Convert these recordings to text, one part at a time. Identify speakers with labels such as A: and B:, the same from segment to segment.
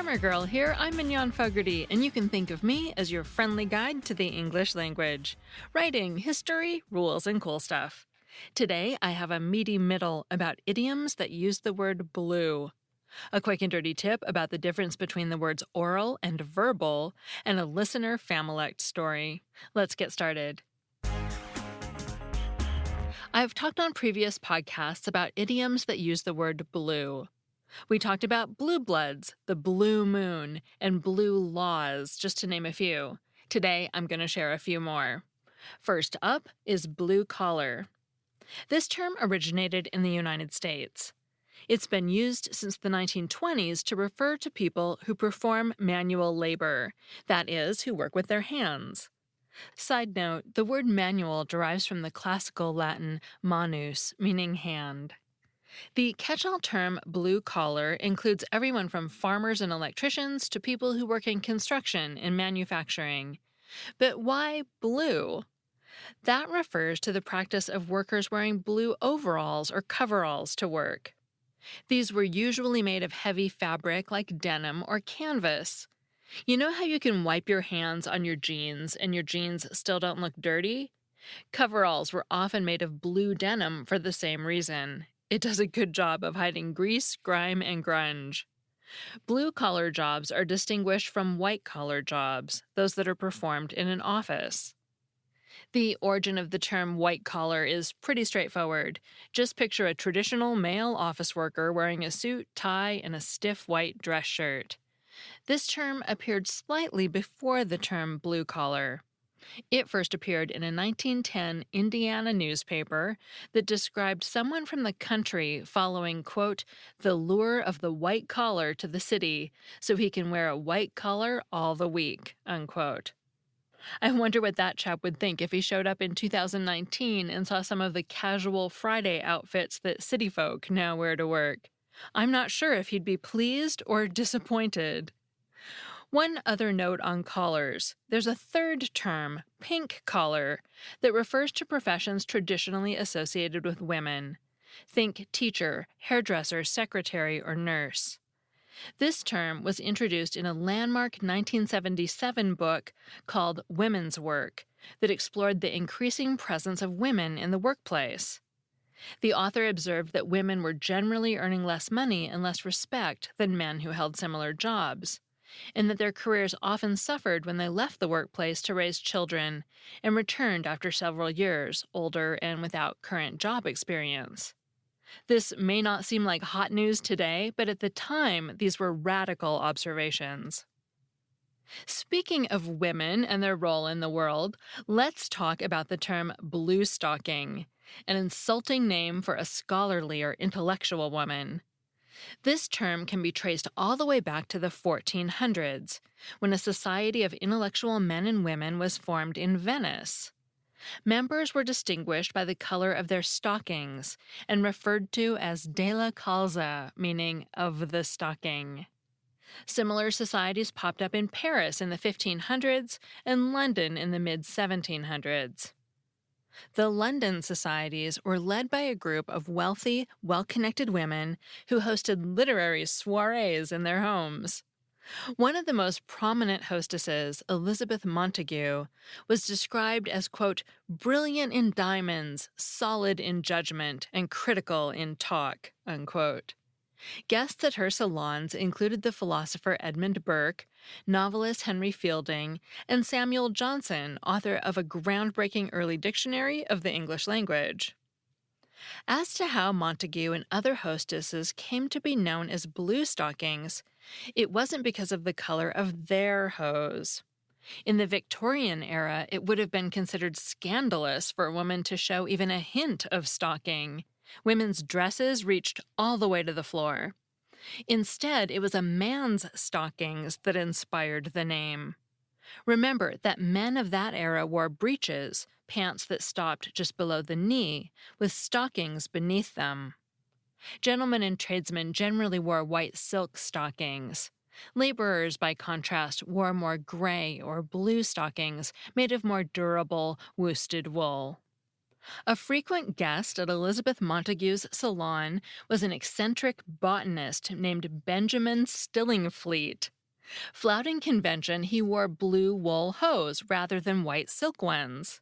A: Grammar Girl here, I'm Mignon Fogarty, and you can think of me as your friendly guide to the English language. Writing, history, rules, and cool stuff. Today, I have a meaty middle about idioms that use the word blue. A quick and dirty tip about the difference between the words oral and verbal, and a listener Familect story. Let's get started. I've talked on previous podcasts about idioms that use the word blue. We talked about blue bloods, the blue moon, and blue laws, just to name a few. Today, I'm going to share a few more. First up is blue collar. This term originated in the United States. It's been used since the 1920s to refer to people who perform manual labor, that is, who work with their hands. Side note, the word manual derives from the classical Latin manus, meaning hand. The catch-all term blue collar includes everyone from farmers and electricians to people who work in construction and manufacturing. But why blue? That refers to the practice of workers wearing blue overalls or coveralls to work. These were usually made of heavy fabric like denim or canvas. You know how you can wipe your hands on your jeans and your jeans still don't look dirty? Coveralls were often made of blue denim for the same reason. It does a good job of hiding grease, grime, and grunge. Blue-collar jobs are distinguished from white-collar jobs, those that are performed in an office. The origin of the term white-collar is pretty straightforward. Just picture a traditional male office worker wearing a suit, tie, and a stiff white dress shirt. This term appeared slightly before the term blue-collar. It first appeared in a 1910 Indiana newspaper that described someone from the country following, quote, the lure of the white collar to the city so he can wear a white collar all the week, unquote. I wonder what that chap would think if he showed up in 2019 and saw some of the casual Friday outfits that city folk now wear to work. I'm not sure if he'd be pleased or disappointed. One other note on collars. There's a third term, pink collar, that refers to professions traditionally associated with women. Think teacher, hairdresser, secretary, or nurse. This term was introduced in a landmark 1977 book called Women's Work that explored the increasing presence of women in the workplace. The author observed that women were generally earning less money and less respect than men who held similar jobs, and that their careers often suffered when they left the workplace to raise children and returned after several years, older and without current job experience. This may not seem like hot news today, but at the time, these were radical observations. Speaking of women and their role in the world, let's talk about the term bluestocking, an insulting name for a scholarly or intellectual woman. This term can be traced all the way back to the 1400s, when a society of intellectual men and women was formed in Venice. Members were distinguished by the color of their stockings and referred to as della calza, meaning of the stocking. Similar societies popped up in Paris in the 1500s and London in the mid-1700s. The London societies were led by a group of wealthy, well-connected women who hosted literary soirees in their homes. One of the most prominent hostesses, Elizabeth Montagu, was described as, quote, brilliant in diamonds, solid in judgment, and critical in talk, unquote. Guests at her salons included the philosopher Edmund Burke, novelist Henry Fielding, and Samuel Johnson, author of a groundbreaking early dictionary of the English language. As to how Montagu and other hostesses came to be known as bluestockings, it wasn't because of the color of their hose. In the Victorian era, it would have been considered scandalous for a woman to show even a hint of stocking. Women's dresses reached all the way to the floor. Instead, it was a man's stockings that inspired the name. Remember that men of that era wore breeches, pants that stopped just below the knee, with stockings beneath them. Gentlemen and tradesmen generally wore white silk stockings. Laborers, by contrast, wore more gray or blue stockings made of more durable worsted wool. A frequent guest at Elizabeth Montagu's salon was an eccentric botanist named Benjamin Stillingfleet. Flouting convention, he wore blue wool hose rather than white silk ones.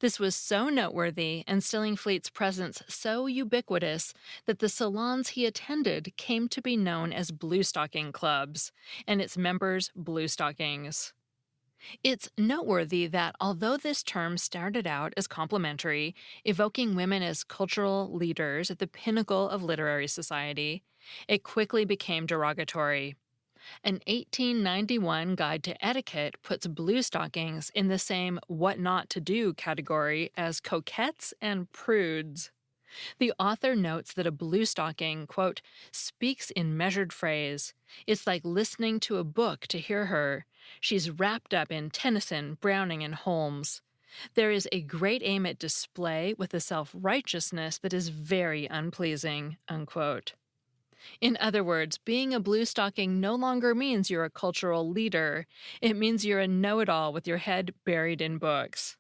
A: This was so noteworthy and Stillingfleet's presence so ubiquitous that the salons he attended came to be known as bluestocking clubs, and its members bluestockings. It's noteworthy that although this term started out as complimentary, evoking women as cultural leaders at the pinnacle of literary society, it quickly became derogatory. An 1891 guide to etiquette puts bluestockings in the same what not to do category as coquettes and prudes. The author notes that a bluestocking, quote, speaks in measured phrase. It's like listening to a book to hear her. She's wrapped up in Tennyson, Browning, and Holmes. There is a great aim at display with a self-righteousness that is very unpleasing, unquote. In other words, being a bluestocking no longer means you're a cultural leader. It means you're a know-it-all with your head buried in books.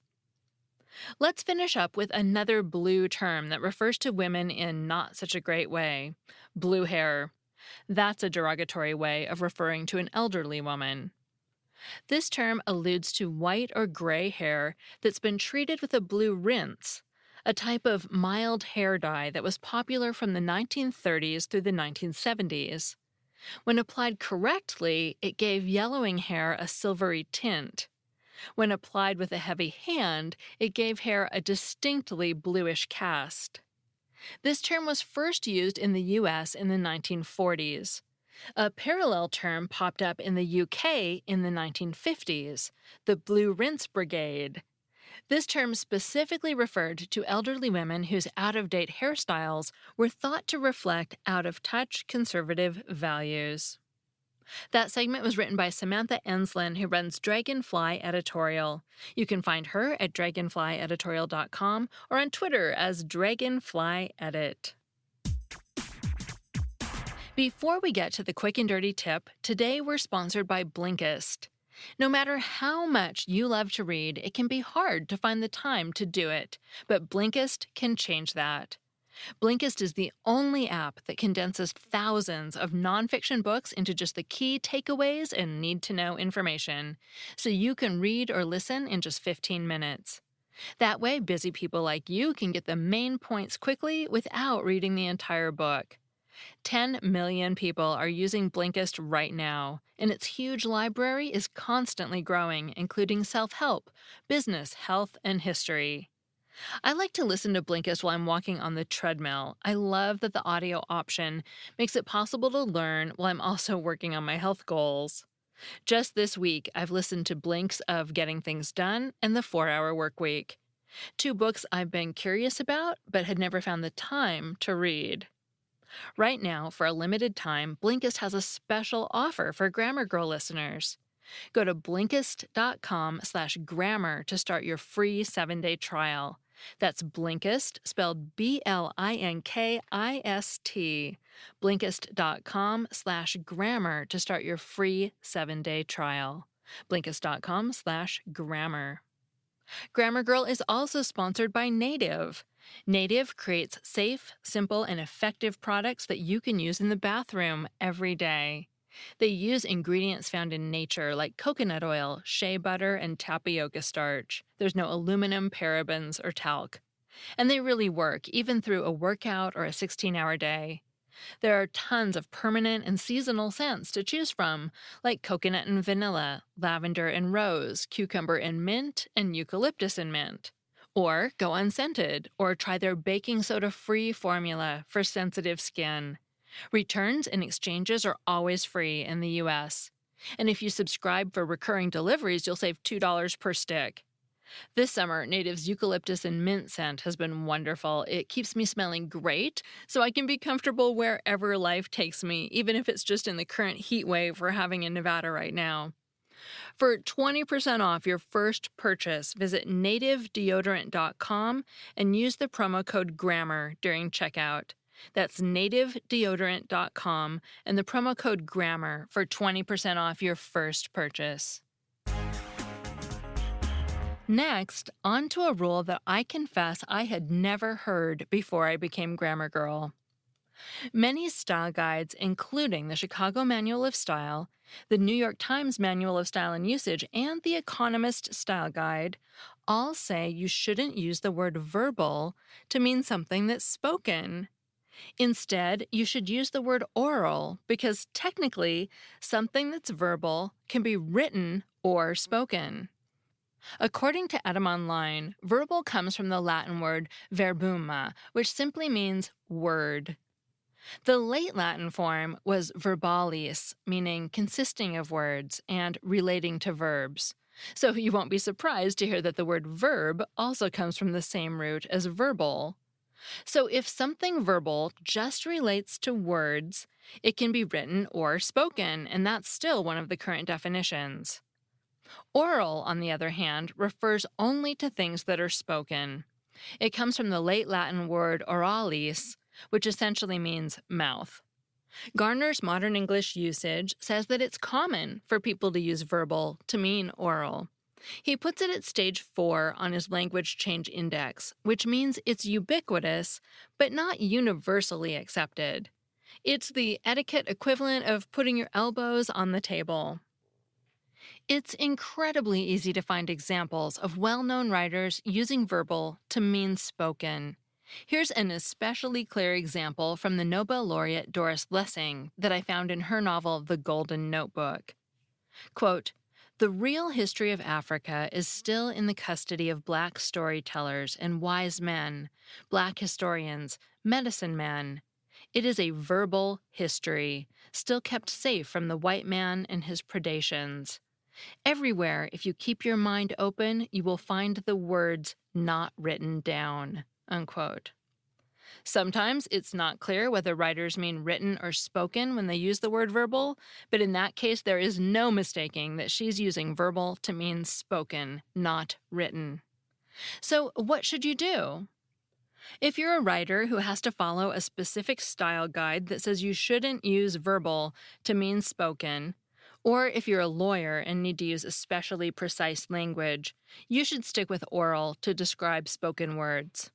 A: Let's finish up with another blue term that refers to women in not such a great way. Blue hair. That's a derogatory way of referring to an elderly woman. This term alludes to white or gray hair that's been treated with a blue rinse, a type of mild hair dye that was popular from the 1930s through the 1970s. When applied correctly, it gave yellowing hair a silvery tint. When applied with a heavy hand, it gave hair a distinctly bluish cast. This term was first used in the U.S. in the 1940s. A parallel term popped up in the UK in the 1950s, the Blue Rinse Brigade. This term specifically referred to elderly women whose out-of-date hairstyles were thought to reflect out-of-touch conservative values. That segment was written by Samantha Enslin, who runs Dragonfly Editorial. You can find her at dragonflyeditorial.com or on Twitter as DragonflyEdit. Before we get to the quick and dirty tip, today we're sponsored by Blinkist. No matter how much you love to read, it can be hard to find the time to do it, but Blinkist can change that. Blinkist is the only app that condenses thousands of nonfiction books into just the key takeaways and need-to-know information, so you can read or listen in just 15 minutes. That way, busy people like you can get the main points quickly without reading the entire book. 10 million people are using Blinkist right now, and its huge library is constantly growing, including self-help, business, health, and history. I like to listen to Blinkist while I'm walking on the treadmill. I love that the audio option makes it possible to learn while I'm also working on my health goals. Just this week, I've listened to Blinks of Getting Things Done and The 4-Hour Workweek, 2 books I've been curious about but had never found the time to read. Right now, for a limited time, Blinkist has a special offer for Grammar Girl listeners. Go to Blinkist.com/grammar to start your free 7-day trial. That's Blinkist, spelled Blinkist. Blinkist.com/grammar to start your free 7-day trial. Blinkist.com/grammar. Grammar Girl is also sponsored by Native. Native creates safe, simple, and effective products that you can use in the bathroom every day. They use ingredients found in nature like coconut oil, shea butter, and tapioca starch. There's no aluminum, parabens, or talc. And they really work, even through a workout or a 16-hour day. There are tons of permanent and seasonal scents to choose from, like coconut and vanilla, lavender and rose, cucumber and mint, and eucalyptus and mint. Or go unscented, or try their baking soda-free formula for sensitive skin. Returns and exchanges are always free in the U.S. And if you subscribe for recurring deliveries, you'll save $2 per stick. This summer, Native's eucalyptus and mint scent has been wonderful. It keeps me smelling great, so I can be comfortable wherever life takes me, even if it's just in the current heat wave we're having in Nevada right now. For 20% off your first purchase, visit nativedeodorant.com and use the promo code GRAMMAR during checkout. That's nativedeodorant.com and the promo code GRAMMAR for 20% off your first purchase. Next, on to a rule that I confess I had never heard before I became Grammar Girl. Many style guides, including the Chicago Manual of Style, the New York Times Manual of Style and Usage, and the Economist Style Guide, all say you shouldn't use the word verbal to mean something that's spoken. Instead, you should use the word oral because technically, something that's verbal can be written or spoken. According to Edom Online, verbal comes from the Latin word verbuma, which simply means word. The late Latin form was verbalis, meaning consisting of words and relating to verbs. So you won't be surprised to hear that the word verb also comes from the same root as verbal. So if something verbal just relates to words, it can be written or spoken, and that's still one of the current definitions. Oral, on the other hand, refers only to things that are spoken. It comes from the late Latin word oralis, which essentially means mouth. Garner's Modern English Usage says that it's common for people to use verbal to mean oral. He puts it at stage 4 on his language change index, which means it's ubiquitous, but not universally accepted. It's the etiquette equivalent of putting your elbows on the table. It's incredibly easy to find examples of well-known writers using verbal to mean spoken. Here's an especially clear example from the Nobel laureate Doris Lessing that I found in her novel The Golden Notebook. Quote, "The real history of Africa is still in the custody of Black storytellers and wise men, Black historians, medicine men. It is a verbal history, still kept safe from the white man and his predations. Everywhere, if you keep your mind open, you will find the words not written down." Unquote. Sometimes it's not clear whether writers mean written or spoken when they use the word verbal, but in that case, there is no mistaking that she's using verbal to mean spoken, not written. So, what should you do? If you're a writer who has to follow a specific style guide that says you shouldn't use verbal to mean spoken, or if you're a lawyer and need to use especially precise language, you should stick with oral to describe spoken words.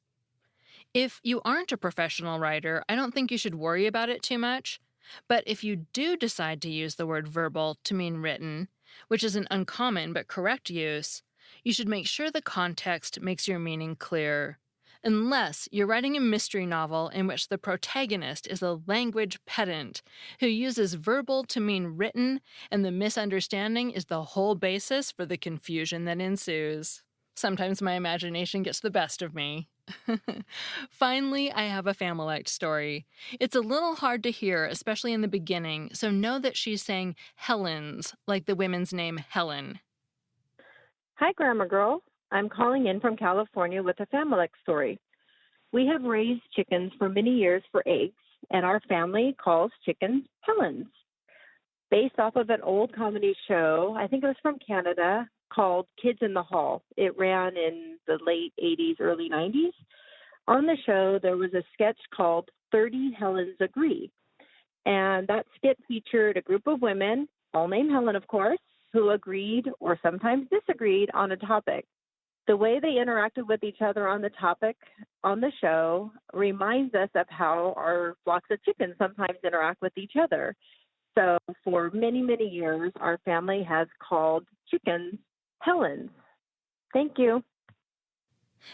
A: If you aren't a professional writer, I don't think you should worry about it too much. But if you do decide to use the word verbal to mean written, which is an uncommon but correct use, you should make sure the context makes your meaning clear. Unless you're writing a mystery novel in which the protagonist is a language pedant who uses verbal to mean written, and the misunderstanding is the whole basis for the confusion that ensues. Sometimes my imagination gets the best of me. Finally, I have a Familect story. It's a little hard to hear, especially in the beginning, so know that she's saying Helens, like the women's name Helen.
B: Hi, Grammar Girl. I'm calling in from California with a Familect story. We have raised chickens for many years for eggs, and our family calls chickens Helens. Based off of an old comedy show, I think it was from Canada, called Kids in the Hall. It ran in the late 80s, early 90s. On the show, there was a sketch called 30 Helens Agree. And that skit featured a group of women, all named Helen, of course, who agreed or sometimes disagreed on a topic. The way they interacted with each other on the topic on the show reminds us of how our flocks of chickens sometimes interact with each other. So for many, many years, our family has called chickens Helens. Thank you.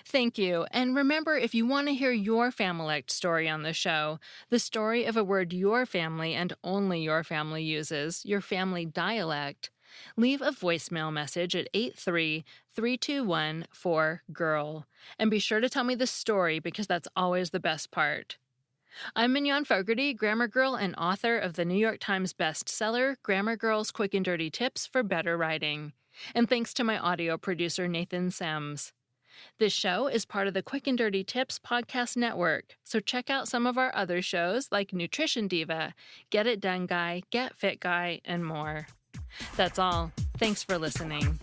A: Thank you. And remember, if you want to hear your Familect story on the show, the story of a word your family and only your family uses, your family dialect, leave a voicemail message at 83321-4GIRL. And be sure to tell me the story because that's always the best part. I'm Mignon Fogarty, Grammar Girl and author of the New York Times bestseller, Grammar Girl's Quick and Dirty Tips for Better Writing. And thanks to my audio producer, Nathan Sems. This show is part of the Quick and Dirty Tips podcast network, so check out some of our other shows like Nutrition Diva, Get It Done Guy, Get Fit Guy, and more. That's all. Thanks for listening.